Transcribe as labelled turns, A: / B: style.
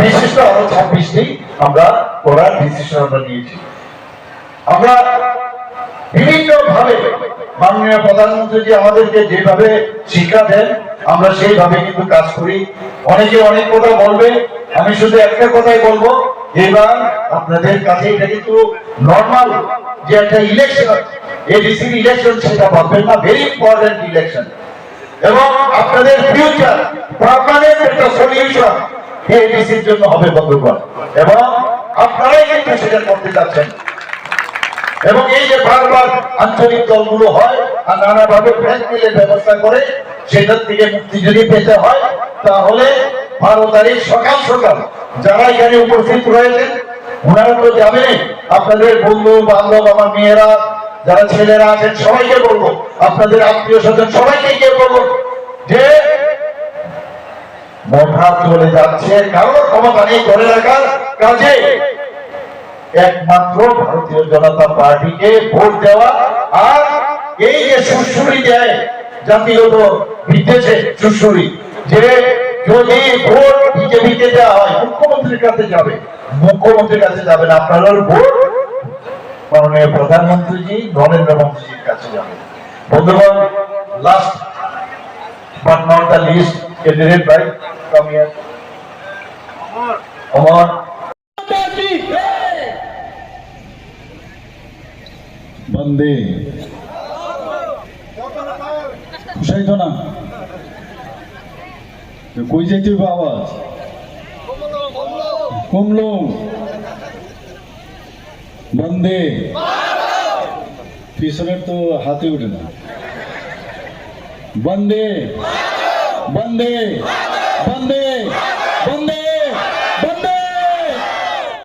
A: বিশিষ্ট আরো 26টি আমরা করার ডিসিশন আমরা নিয়েছি। আমরা বিভিন্ন ভাবে মাননীয় প্রধানমন্ত্রী জি আমাদেরকে যেভাবে শিক্ষা দেন আমরা সেইভাবে কিন্তু কাজ করি। অনেকে অনেক কথা বলবে, আমি শুধু একটা কথাই বলবো, এবার আপনাদের কাছে এটা কিন্তু নর্মাল যে একটা ইলেকশন, এডিসি ইলেকশন, সেটা ভাববেন না, ভেরি ইম্পর্টেন্ট ইলেকশন। এবং আপনাদের ফিউচার পার্মানেন্ট একটা সলিউশন এডিসির জন্য হবে বন্ধুগণ, এবং আপনারাই কিন্তু সেটা করতে যাচ্ছেন। এবং এই যে বারবার আঞ্চলিক দলগুলো হয় আর নানাভাবে ব্ল্যাকমেলের ব্যবস্থা করে, সেটার থেকে মুক্তি যদি পেতে হয় তাহলে 12 তারিখ সকাল সকাল যারা এখানে উপস্থিত রয়েছেন ওনারা তো যাবেন, আপনাদের বন্ধু বান্ধব, আমার মেয়েরা যারা ছেলেরা আছেন সবাইকে বলবো, আপনাদের আত্মীয় স্বজন সবাইকে গিয়ে বলবো যে মোটা চলে যাচ্ছে, কারোর ক্ষমতা নেই ধরে রাখার কাজে একমাত্র ভারতীয় জনতা পার্টিকে ভোট দেওয়া। আর এই যে সুশ্রুরি দেয় জাতিগত বিদ্বেষে সুশ্রুরি, যে যদি ভোট বিজেপিকে দেওয়া হয় মুখ্যমন্ত্রীর কাছে যাবে, মুখ্যমন্ত্রীর কাছে যাবেন, আপনার ভোট মাননীয় প্রধানমন্ত্রীজি নরেন্দ্র মোদীজির কাছে যাবে। বন্ধুগণ, last but not the least, candidate ভাই কাম হিয়ার। অমর
B: বন্দে খুশাইতো না কই যাইতে হইব, আওয়াজ কমলো। বন্দে পিছনের তো হাতে উঠে না। বন্দে বন্দে বন্দে বন্দে বন্দে